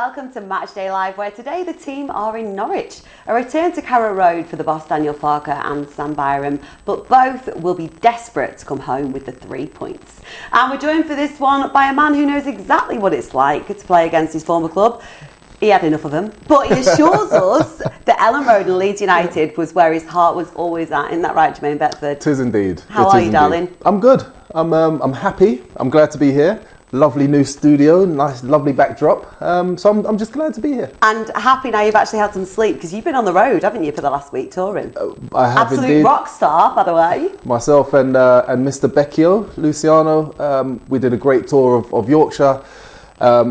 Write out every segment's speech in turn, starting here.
welcome to Matchday Live, where today the team are in Norwich. A return to Carrow Road for the boss Daniel Farker and Sam Byram, but both will be desperate to come home with the 3 points. And we're joined for this one by a man who knows exactly what it's like to play against his former club. He had enough of them, but he assures us that Ellen Road and Leeds United was where his heart was always at. Isn't that right, Jermaine Bedford? It is indeed. How are you, darling? I'm good. I'm happy. I'm glad to be here. Lovely new studio, nice, lovely backdrop. So I'm just glad to be here. And happy now you've actually had some sleep, because you've been on the road, haven't you, for the last week touring? I have Absolute indeed. rock star, by the way. Myself and Mr. Becchio, Luciano, we did a great tour of Yorkshire.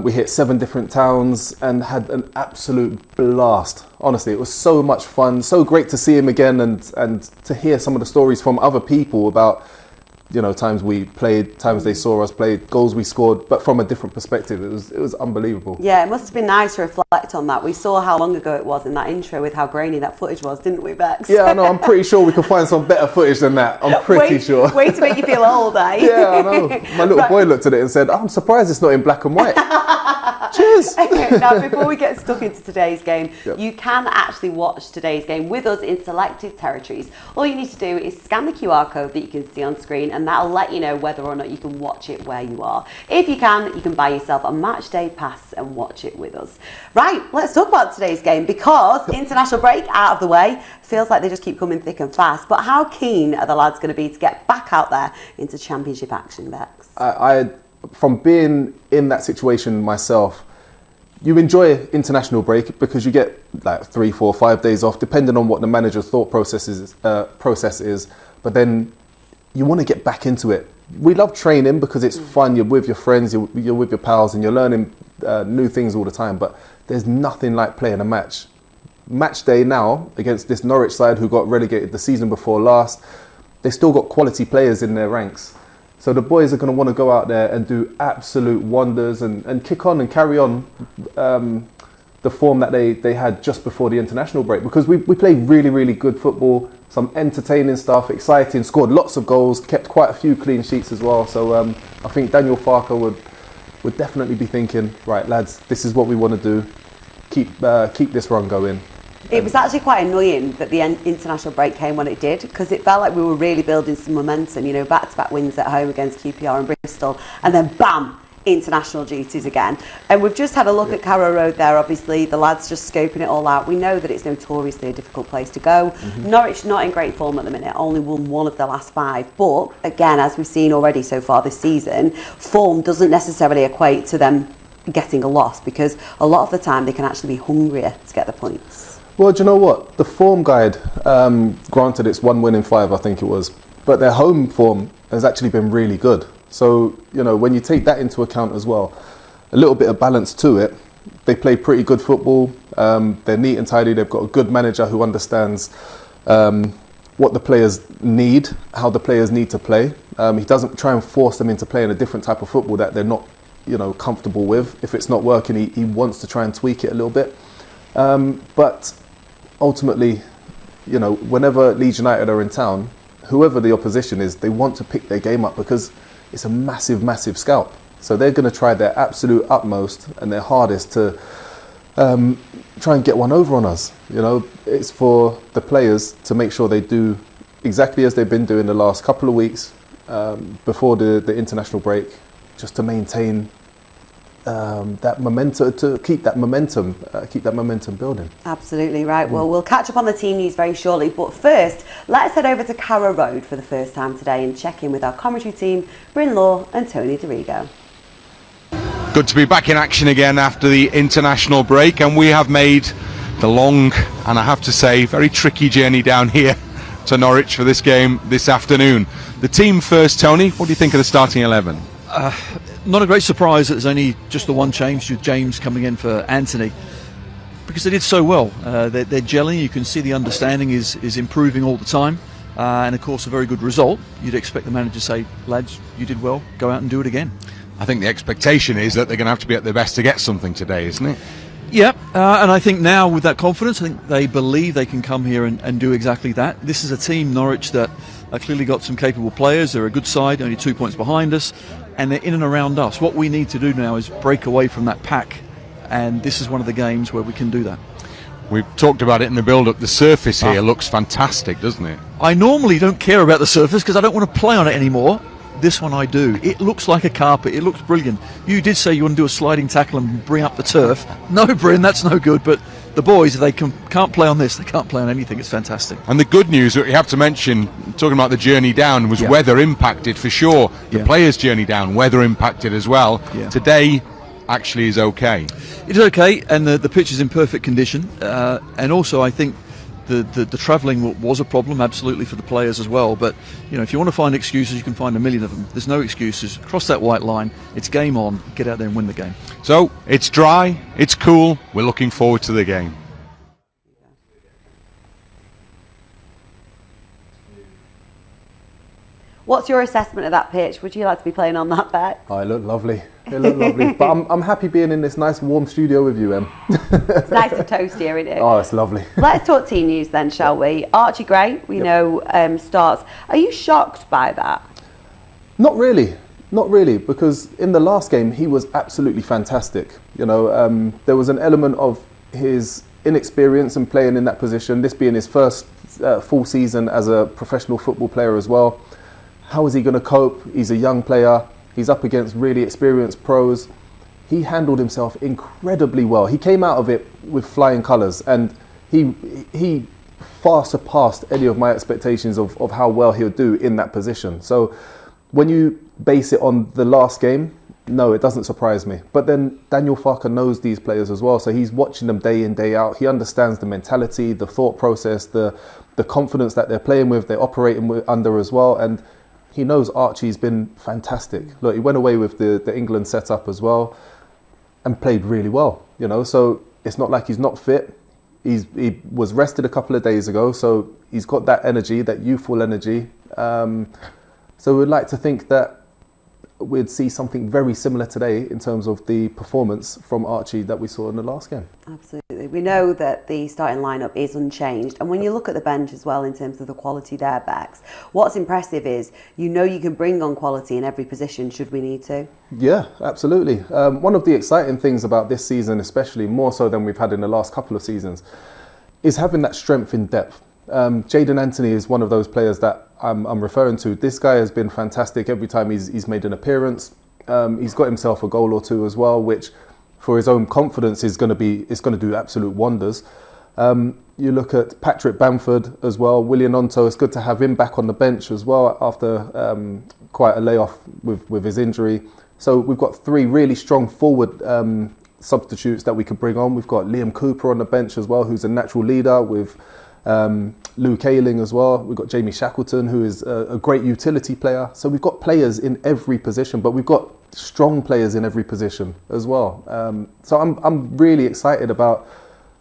We hit 7 different towns and had an absolute blast. Honestly, it was so much fun. So great to see him again and to hear some of the stories from other people about, you know, times we played, times they saw us play, goals we scored, but from a different perspective. It was unbelievable. Yeah, it must have been nice to reflect on that. We saw how long ago it was in that intro with how grainy that footage was, didn't we, Bex? Yeah, I know. I'm pretty sure we can find some better footage than that. I'm pretty sure. Way to make you feel old, eh? Yeah, I know. My little boy looked at it and said, "Oh, I'm surprised it's not in black and white." Cheers. Now, before we get stuck into today's game, Yep. You can actually watch today's game with us in selected territories. All you need to do is scan the QR code that you can see on screen, and that'll let you know whether or not you can watch it where you are. If you can buy yourself a Matchday pass and watch it with us. Right, let's talk about today's game, because international break out of the way, feels like they just keep coming thick and fast. But how keen are the lads going to be to get back out there into championship action, Bex? I from being in that situation myself, you enjoy international break because you get like 3, 4, 5 days off, depending on what the manager's thought process is. But then you want to get back into it. We love training because it's fun. You're with your friends, you're with your pals, and you're learning new things all the time. But there's nothing like playing a match. Match day now against this Norwich side who got relegated the season before last. They still got quality players in their ranks. So the boys are going to want to go out there and do absolute wonders and kick on and carry on the form that they had just before the international break. Because we played really, really good football, some entertaining stuff, exciting, scored lots of goals, kept quite a few clean sheets as well. So I think Daniel Farker would definitely be thinking, right, lads, this is what we want to do. Keep this run going. It was actually quite annoying that the international break came when it did, because it felt like we were really building some momentum, you know, back-to-back wins at home against QPR and Bristol, and then bam, international duties again. And we've just had a look at Carrow Road there. Obviously the lads just scoping it all out. We know that it's notoriously a difficult place to go. Norwich not in great form at the minute, only won 1 of their last 5, but again, as we've seen already so far this season, form doesn't necessarily equate to them getting a loss, because a lot of the time they can actually be hungrier to get the points. Well, do you know what? The form guide, granted it's 1 win in 5, I think it was, but their home form has actually been really good. So, you know, when you take that into account as well, a little bit of balance to it, they play pretty good football. They're neat and tidy. They've got a good manager who understands what the players need, how the players need to play. He doesn't try and force them into playing a different type of football that they're not, you know, comfortable with. If it's not working, he wants to try and tweak it a little bit. But ultimately, you know, whenever Leeds United are in town, whoever the opposition is, they want to pick their game up because it's a massive, massive scalp. So they're going to try their absolute utmost and their hardest to try and get one over on us. You know, it's for the players to make sure they do exactly as they've been doing the last couple of weeks before the international break, just to maintain that momentum, to keep that momentum building. Absolutely right. Well, we'll catch up on the team news very shortly, but first let's head over to Carrow Road for the first time today and check in with our commentary team, Bryn Law and Tony DeRigo. Good to be back in action again after the international break, and we have made the long and I have to say very tricky journey down here to Norwich for this game this afternoon. The team first, Tony, what do you think of the starting 11? Not a great surprise that there's only just the one change, with James coming in for Anthony, because they did so well. They're gelling. You can see the understanding is improving all the time, and of course a very good result. You'd expect the manager to say, lads, you did well, go out and do it again. I think the expectation is that they're going to have to be at their best to get something today, isn't it? Yeah, and I think now with that confidence, I think they believe they can come here and do exactly that. This is a team, Norwich, that clearly got some capable players. They're a good side, only 2 points behind us, and they're in and around us. What we need to do now is break away from that pack and this is one of the games where we can do that. We've talked about it in the build-up. The surface here looks fantastic, doesn't it? I normally don't care about the surface because I don't want to play on it anymore. This one I do. It looks like a carpet. It looks brilliant. You did say you want to do a sliding tackle and bring up the turf. No, Bryn, that's no good. But the boys, if they can't play on this, they can't play on anything. It's fantastic. And the good news that you have to mention, talking about the journey down, was weather impacted for sure. The players' journey down, weather impacted as well. Yeah. Today actually is okay. It is okay, and the pitch is in perfect condition. And also, I think the travelling was a problem, absolutely, for the players as well. But if you want to find excuses, you can find a million of them. There's no excuses. Cross that white line. It's game on. Get out there and win the game. So it's dry. It's cool. We're looking forward to the game. What's your assessment of that pitch? Would you like to be playing on that, Beck? Oh, it looked lovely. It looked lovely. But I'm happy being in this nice warm studio with you, Em. It's nice and toasty here, isn't it? Oh, it's lovely. Let's talk team news then, shall we? Archie Gray, we know, starts. Are you shocked by that? Not really, because in the last game he was absolutely fantastic. There was an element of his inexperience in playing in that position, this being his first full season as a professional football player as well. How is he going to cope? He's a young player. He's up against really experienced pros. He handled himself incredibly well. He came out of it with flying colours, and he far surpassed any of my expectations of how well he'll do in that position. So when you base it on the last game, no, it doesn't surprise me. But then Daniel Farke knows these players as well, so he's watching them day in, day out. He understands the mentality, the thought process, the confidence that they're playing with, they're operating under as well, and he knows Archie's been fantastic. Look, he went away with the England setup as well and played really well, so it's not like he's not fit. He was rested a couple of days ago, so he's got that energy, that youthful energy. So we'd like to think that we'd see something very similar today in terms of the performance from Archie that we saw in the last game. Absolutely. We know that the starting lineup is unchanged, and when you look at the bench as well in terms of the quality there, Bex, what's impressive is you can bring on quality in every position should we need to. Yeah, absolutely. One of the exciting things about this season, especially more so than we've had in the last couple of seasons, is having that strength in depth. Jayden Anthony is one of those players that I'm referring to. This guy has been fantastic every time he's made an appearance. He's got himself a goal or two as well, which for his own confidence is going to do absolute wonders. You look at Patrick Bamford as well, William Onto. It's good to have him back on the bench as well after quite a layoff with his injury. So we've got three really strong forward substitutes that we could bring on. We've got Liam Cooper on the bench as well, who's a natural leader, with Luke Ayling as well. We've got Jamie Shackleton, who is a great utility player. So we've got players in every position, but we've got strong players in every position as well. So I'm really excited about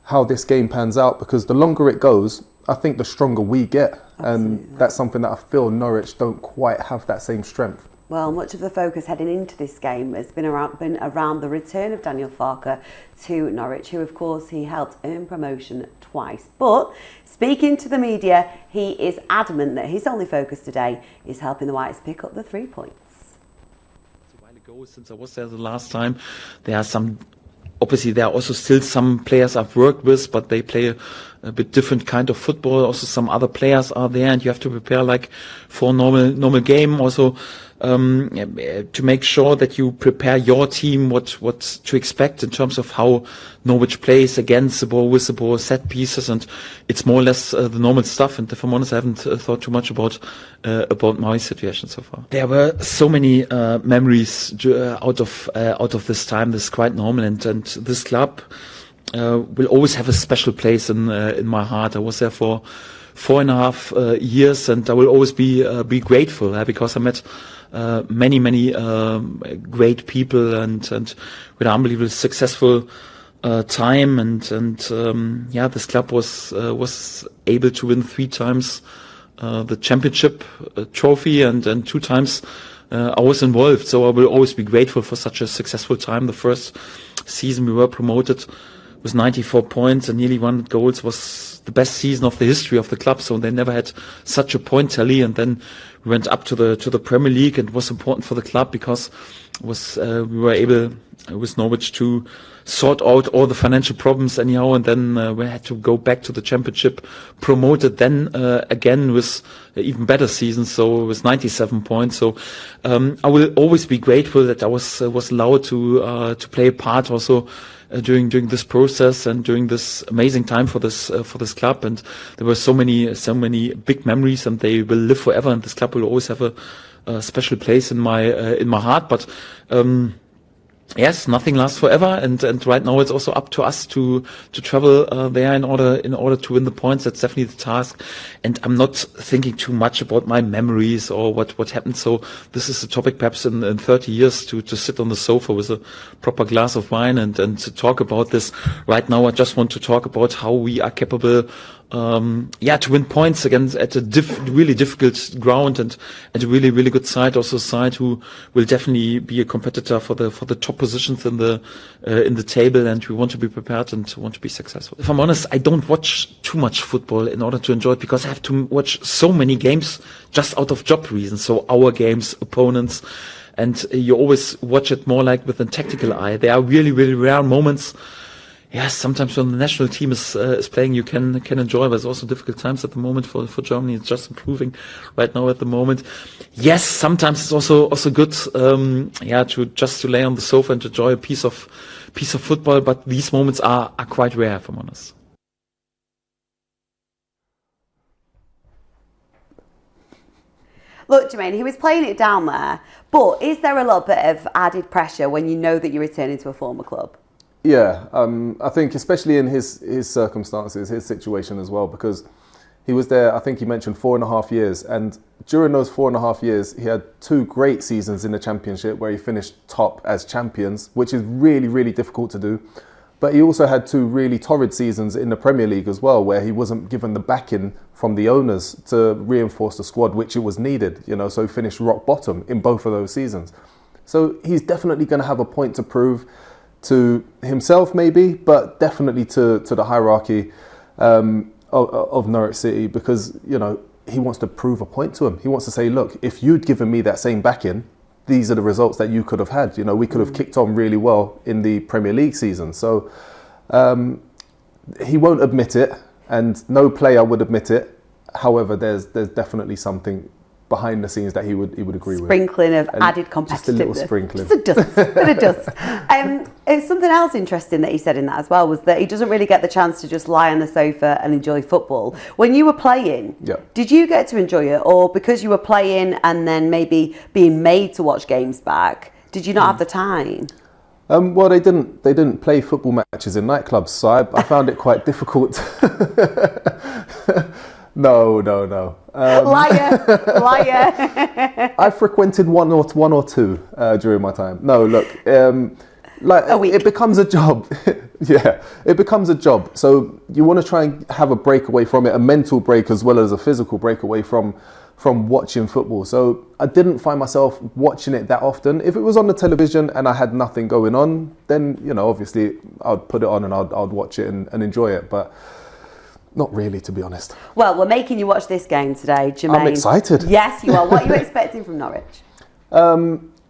how this game pans out, because the longer it goes, I think the stronger we get. Absolutely. And that's something that I feel Norwich don't quite have that same strength. Well, much of the focus heading into this game has been around the return of Daniel Farke to Norwich, who, of course, he helped earn promotion twice. But speaking to the media, he is adamant that his only focus today is helping the Whites pick up the 3 points. A while ago, since I was there the last time, obviously there are also still some players I've worked with, but they play a bit different kind of football. Also some other players are there, and you have to prepare like for a normal game. Also to make sure that you prepare your team what to expect in terms of how Norwich plays against the ball, with the ball, set pieces, and it's more or less the normal stuff. And if I'm honest, I haven't thought too much about my situation so far. There were so many memories out of this time. This is quite normal, and this club will always have a special place in my heart. I was there for 4.5 years, and I will always be grateful because I met many great people and with an unbelievably successful time, and this club was able to win 3 times the championship trophy, and 2 times I was involved. So I will always be grateful for such a successful time. The first season we were promoted with 94 points and nearly 100 goals was the best season of the history of the club. So they never had such a point tally. And then we went up to the Premier League, and it was important for the club because we were able with Norwich to sort out all the financial problems anyhow, and then we had to go back to the Championship, promoted then again with even better seasons, so it was 97 points. So I will always be grateful that I was allowed to play a part also during this process and during this amazing time for this club. And there were so many big memories, and they will live forever, and this club will always have a special place in my heart. But yes, nothing lasts forever, and right now it's also up to us to travel there in order to win the points. That's definitely the task, and I'm not thinking too much about my memories or what happened. So this is a topic perhaps in 30 years to sit on the sofa with a proper glass of wine and to talk about this. Right now I just want to talk about how we are capable to win points against at a really difficult ground and a really good side, also a side who will definitely be a competitor for the top positions in the table, and we want to be prepared and want to be successful. If I'm honest, I don't watch too much football in order to enjoy it because I have to watch so many games just out of job reasons. So our games, opponents, and you always watch it more like with a tactical eye. There are really rare moments. Yes, sometimes when the national team is playing, you can enjoy. But there's also difficult times at the moment for Germany. It's just improving right now at the moment. Yes, sometimes it's also good, to lay on the sofa and enjoy a piece of football. But these moments are quite rare, if I'm honest. Look, Jermaine, he was playing it down there, but is there a little bit of added pressure when you know that you're returning to a former club? Yeah, I think especially in his circumstances, his situation as well, because he was there, I think he mentioned 4.5 years, and during those 4.5 years, he had 2 great seasons in the Championship where he finished top as champions, which is really difficult to do. But he also had 2 really torrid seasons in the Premier League as well, where he wasn't given the backing from the owners to reinforce the squad, which it was needed, so he finished rock bottom in both of those seasons. So he's definitely going to have a point to prove to himself maybe, but definitely to the hierarchy of Norwich City, because, he wants to prove a point to him. He wants to say, look, if you'd given me that same backing, these are the results that you could have had. We could have kicked on really well in the Premier League season. So he won't admit it, and no player would admit it. However, there's definitely something behind the scenes that he would agree with. Sprinkling of added competitiveness. Just a little sprinkling. Just a bit of dust. Something else interesting that he said in that as well was that he doesn't really get the chance to just lie on the sofa and enjoy football. When you were playing, did you get to enjoy it? Or because you were playing and then maybe being made to watch games back, did you not have the time? Well, they didn't play football matches in nightclubs, so I found it quite difficult. No. Liar. I frequented one or two during my time. No, look, it becomes a job. Yeah, it becomes a job. So you want to try and have a break away from it, a mental break as well as a physical break away from watching football. So I didn't find myself watching it that often. If it was on the television and I had nothing going on, then obviously I'd put it on and I'd watch it and enjoy it. But not really, to be honest. Well, we're making you watch this game today, Jermaine. I'm excited. Yes, you are. What are you expecting from Norwich?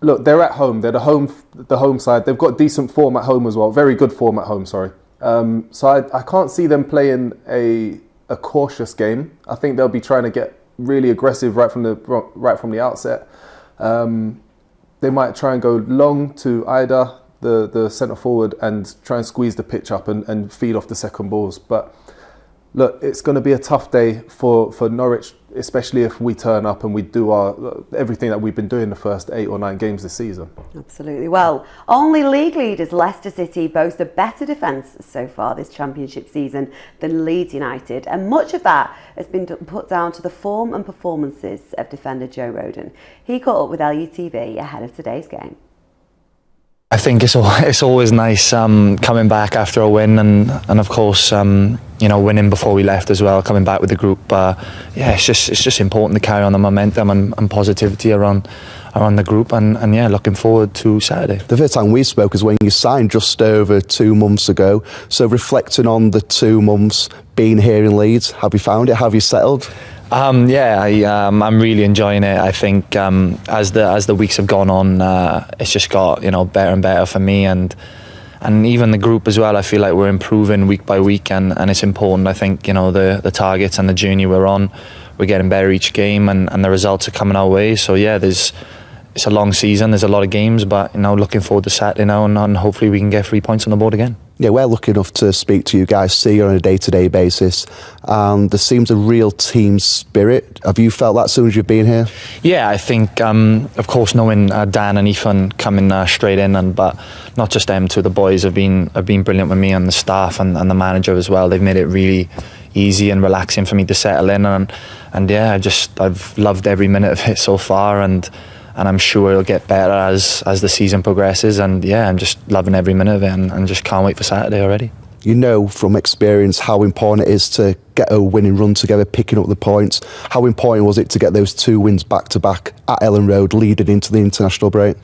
Look, they're at home. They're the home side. They've got decent form at home as well. Very good form at home, sorry. So I can't see them playing a cautious game. I think they'll be trying to get really aggressive right from the outset. They might try and go long to Ida, the centre forward, and try and squeeze the pitch up and feed off the second balls. But look, it's going to be a tough day for Norwich, especially if we turn up and we do everything that we've been doing the first 8 or 9 games this season. Absolutely. Well, only league leaders Leicester City boast a better defence so far this Championship season than Leeds United, and much of that has been put down to the form and performances of defender Joe Rodon. He caught up with LUTV ahead of today's game. I think it's always nice coming back after a win and of course winning before we left as well, coming back with the group. It's just important to carry on the momentum and positivity around around the group, and yeah, looking forward to Saturday. The first time we spoke is when you signed just over 2 months ago. So reflecting on the 2 months being here in Leeds, have you found it? Have you settled? I'm really enjoying it. I think as the weeks have gone on, it's just got better and better for me, and even the group as well. I feel like we're improving week by week, and it's important. I think the targets and the journey we're on, we're getting better each game, and the results are coming our way. So yeah, it's a long season. There's a lot of games, but looking forward to Saturday now, and hopefully we can get 3 points on the board again. Yeah, we're lucky enough to speak to you guys, see you on a day-to-day basis, and there seems a real team spirit. Have you felt that as soon as you've been here? Yeah, I think, of course, knowing Dan and Ethan coming straight in, but not just them two, the boys have been brilliant with me, and the staff and the manager as well. They've made it really easy and relaxing for me to settle in, and yeah, I've loved every minute of it so far, and I'm sure it'll get better as the season progresses, and yeah, I'm just loving every minute of it, and just can't wait for Saturday already. You know from experience how important it is to get a winning run together, picking up the points. How important was it to get those 2 wins back-to-back at Ellen Road leading into the international break?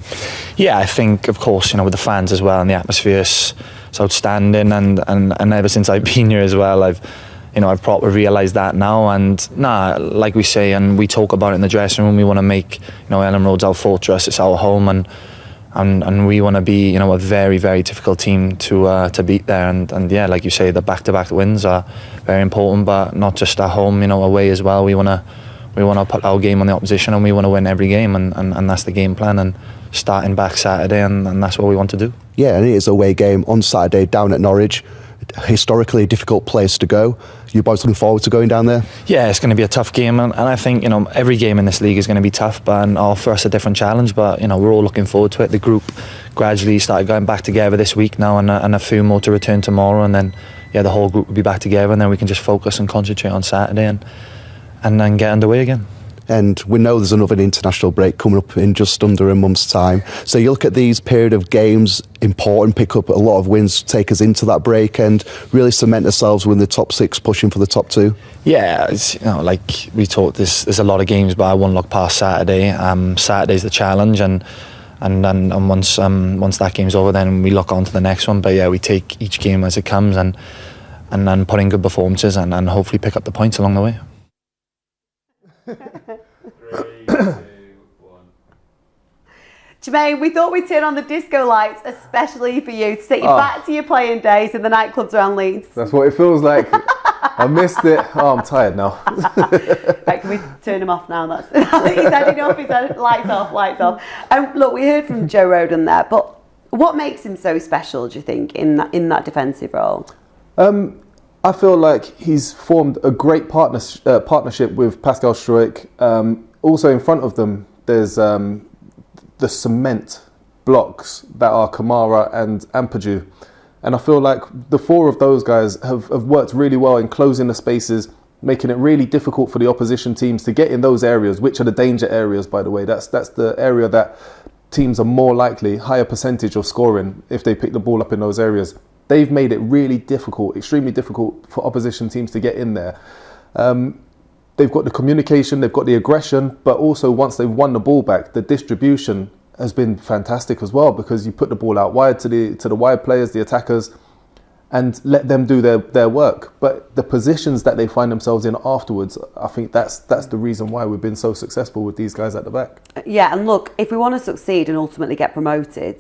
Yeah, I think, of course, with the fans as well, and the atmosphere is outstanding, and ever since I've been here as well, I've probably realised that now, and like we say, and we talk about it in the dressing room, we want to make Ellen Road's our fortress, it's our home, and we want to be a very, very difficult team to beat there, and yeah, like you say, the back-to-back wins are very important, but not just at home, away as well. We want to put our game on the opposition, and we want to win every game, and that's the game plan, and starting back Saturday, and that's what we want to do. Yeah, and it is a away game on Saturday down at Norwich. Historically a difficult place to go. You boys looking forward to going down there? Yeah, it's going to be a tough game, and I think every game in this league is going to be tough, and offer us a different challenge. But we're all looking forward to it. The group gradually started going back together this week now, and a few more to return tomorrow, and then the whole group will be back together, and then we can just focus and concentrate on Saturday and then get underway again. And we know there's another international break coming up in just under a month's time. So you look at these period of games, important, pick up a lot of wins, take us into that break and really cement ourselves within the top 6, pushing for the top 2. Yeah, it's, like we talked, there's a lot of games, but I won't look past Saturday. Saturday's the challenge, and once that game's over, then we look on to the next one. But yeah, we take each game as it comes, and then put in good performances, and hopefully pick up the points along the way. 3, 2, 1. Jermaine, we thought we'd turn on the disco lights, especially for you, to take you back to your playing days in the nightclubs around Leeds. That's what it feels like. I missed it. Oh, I'm tired now. Right, can we turn them off now? He's heading off. He said, lights off. Look, we heard from Joe Rodon there, but what makes him so special, do you think, in that defensive role? I feel like he's formed a great partnership with Pascal Struijk. Also in front of them, there's the cement blocks that are Kamara and Ampadu. And I feel like the 4 of those guys have worked really well in closing the spaces, making it really difficult for the opposition teams to get in those areas, which are the danger areas, by the way. That's the area that teams are more likely, higher percentage of scoring if they pick the ball up in those areas. They've made it really difficult, extremely difficult for opposition teams to get in there. They've got the communication, they've got the aggression, but also once they've won the ball back, the distribution has been fantastic as well, because you put the ball out wide to the wide players, the attackers, and let them do their work. But the positions that they find themselves in afterwards, I think that's the reason why we've been so successful with these guys at the back. Yeah, and look, if we want to succeed and ultimately get promoted,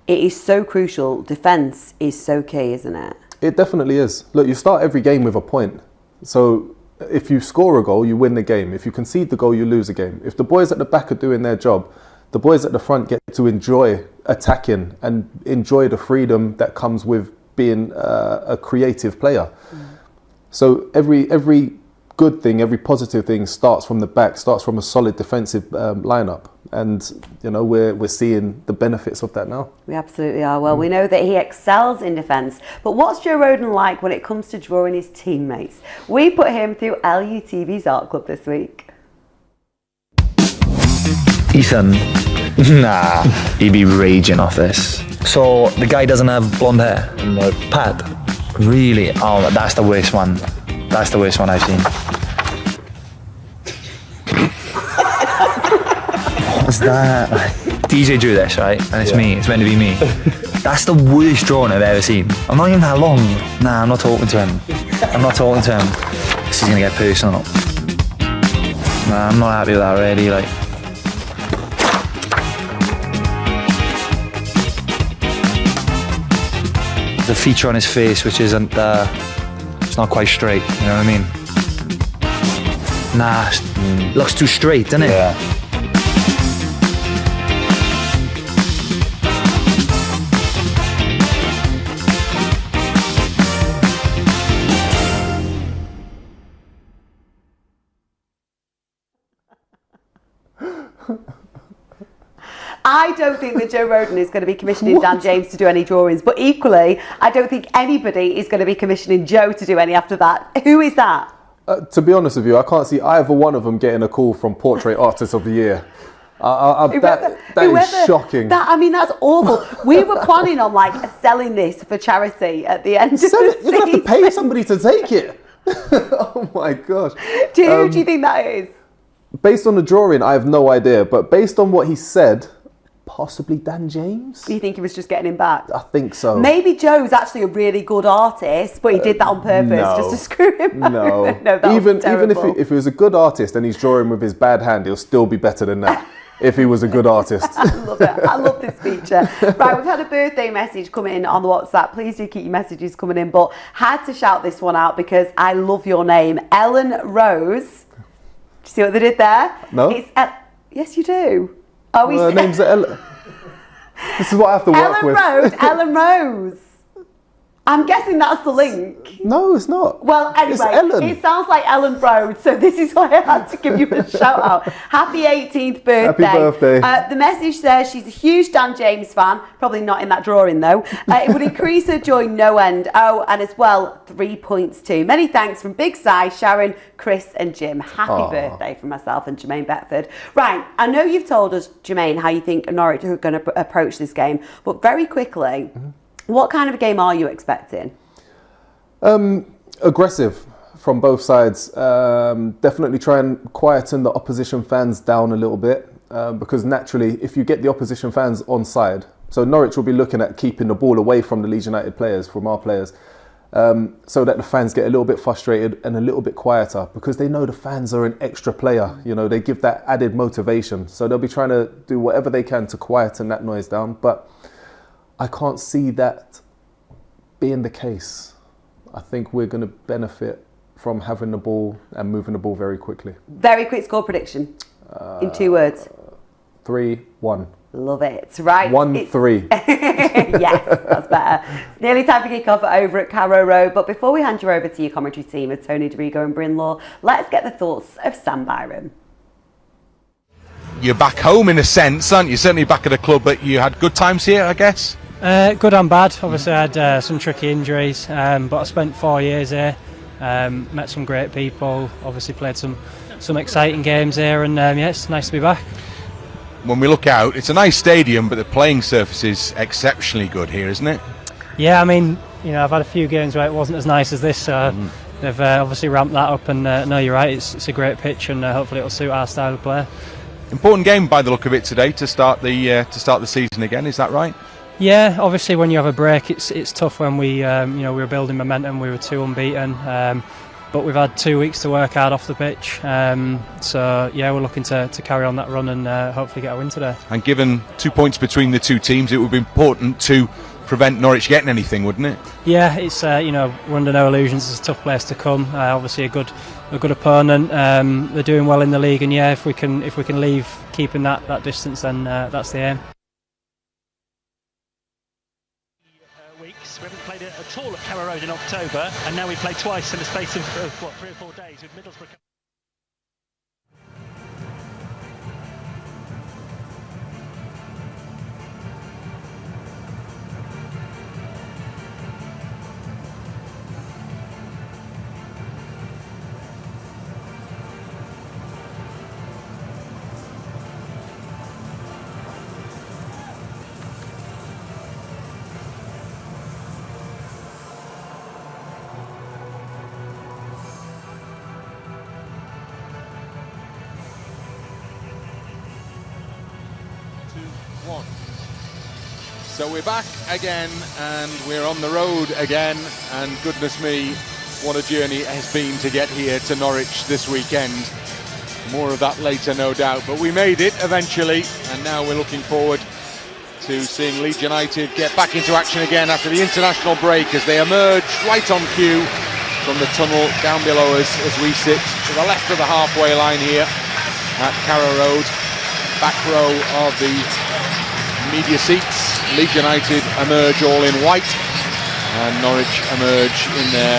it is so crucial. Defence is so key, isn't it? It definitely is. Look, you start every game with a point. So if you score a goal, you win the game. If you concede the goal, you lose the game. If the boys at the back are doing their job, the boys at the front get to enjoy attacking and enjoy the freedom that comes with being a creative player. So every good thing, every positive thing starts from the back, starts from a solid defensive lineup. And, we're seeing the benefits of that now. We absolutely are. Well, we know that he excels in defence. But what's Joe Rodon like when it comes to drawing his teammates? We put him through LUTV's art club this week. Ethan, nah, he'd be raging off this. So the guy doesn't have blonde hair? No. Pat? Really? Oh, that's the worst one. That's the worst one I've seen. What's that? DJ drew this, right? And it's me. It's meant to be me. That's the worst drawing I've ever seen. I'm not even that long. Nah, I'm not talking to him. I'm not talking to him. This is gonna get personal. Nah, I'm not happy with that already. Like. There's a feature on his face which isn't. It's not quite straight. You know what I mean? Nah, looks too straight, doesn't it? Yeah. I don't think that Joe Roden is going to be commissioning Dan James to do any drawings, but equally, I don't think anybody is going to be commissioning Joe to do any after that. Who is that? To be honest with you, I can't see either one of them getting a call from Portrait Artist of the Year. That is shocking. That's awful. We were planning on selling this for charity at the end of the season. You're going to have to pay somebody to take it. Oh my gosh. Who do you think that is? Based on the drawing, I have no idea. But based on what he said, possibly Dan James? You think he was just getting him back? I think so. Maybe Joe's actually a really good artist, but he did that on purpose just to screw him over. No, even if he was a good artist and he's drawing with his bad hand, he'll still be better than that. If he was a good artist. I love it. I love this feature. Right, we've had a birthday message come in on the WhatsApp. Please do keep your messages coming in, but had to shout this one out because I love your name. Ellen Rose. Do you see what they did there? No. Yes, you do. Oh, her name's Ellen. This is what I have to work with. Ellen Rose. I'm guessing that's the link. No, it's not. Well, anyway, it sounds like Ellen Rhodes, so this is why I had to give you a shout out. Happy 18th birthday. Happy birthday. The message says she's a huge Dan James fan, probably not in that drawing though. It would increase her joy no end. Oh, and as well, 3 points too. Many thanks from Big Si, Sharon, Chris and Jim. Happy birthday from myself and Jermaine Betford. Right, I know you've told us, Jermaine, how you think Norwich are going to approach this game, but very quickly, what kind of a game are you expecting? Aggressive from both sides. Definitely try and quieten the opposition fans down a little bit because naturally, if you get the opposition fans on side, so Norwich will be looking at keeping the ball away from the Leeds United players, from our players, so that the fans get a little bit frustrated and a little bit quieter because they know the fans are an extra player. You know, they give that added motivation. So they'll be trying to do whatever they can to quieten that noise down. But I can't see that being the case. I think we're going to benefit from having the ball and moving the ball very quickly. Very quick score prediction in 2 words. 3-1. Love it. Right. 1-3. Yes, that's better. It's nearly time for kick-off over at Carrow Road. But before we hand you over to your commentary team of Tony DeRigo and Bryn Law, let's get the thoughts of Sam Byram. You're back home in a sense, aren't you? Certainly back at the club, but you had good times here, I guess? Good and bad. Obviously I had some tricky injuries, but I spent 4 years here, met some great people, obviously played some exciting games here, and it's nice to be back. When we look out, it's a nice stadium, but the playing surface is exceptionally good here, isn't it? Yeah, I mean, I've had a few games where it wasn't as nice as this, so they've obviously ramped that up, and no, you're right, it's a great pitch, and hopefully it'll suit our style of play. Important game by the look of it today to start the season again, is that right? Yeah, obviously when you have a break, it's tough. When we were building momentum, we were 2 unbeaten, but we've had 2 weeks to work hard off the pitch. So yeah, we're looking to carry on that run and hopefully get a win today. And given 2 points between the two teams, it would be important to prevent Norwich getting anything, wouldn't it? Yeah, it's we're under no illusions. It's a tough place to come. Obviously a good opponent. They're doing well in the league, and yeah, if we can leave keeping that distance, then that's the aim. We haven't played it at all at Carrow Road in October, and now we play twice in the space of 3 or 4 days with Middlesbrough. So we're back again and we're on the road again, and goodness me, what a journey it has been to get here to Norwich this weekend. More of that later, no doubt, but we made it eventually, and now we're looking forward to seeing Leeds United get back into action again after the international break as they emerge right on cue from the tunnel down below us as we sit to the left of the halfway line here at Carrow Road, back row of the media seats. Leeds United emerge all in white and Norwich emerge in their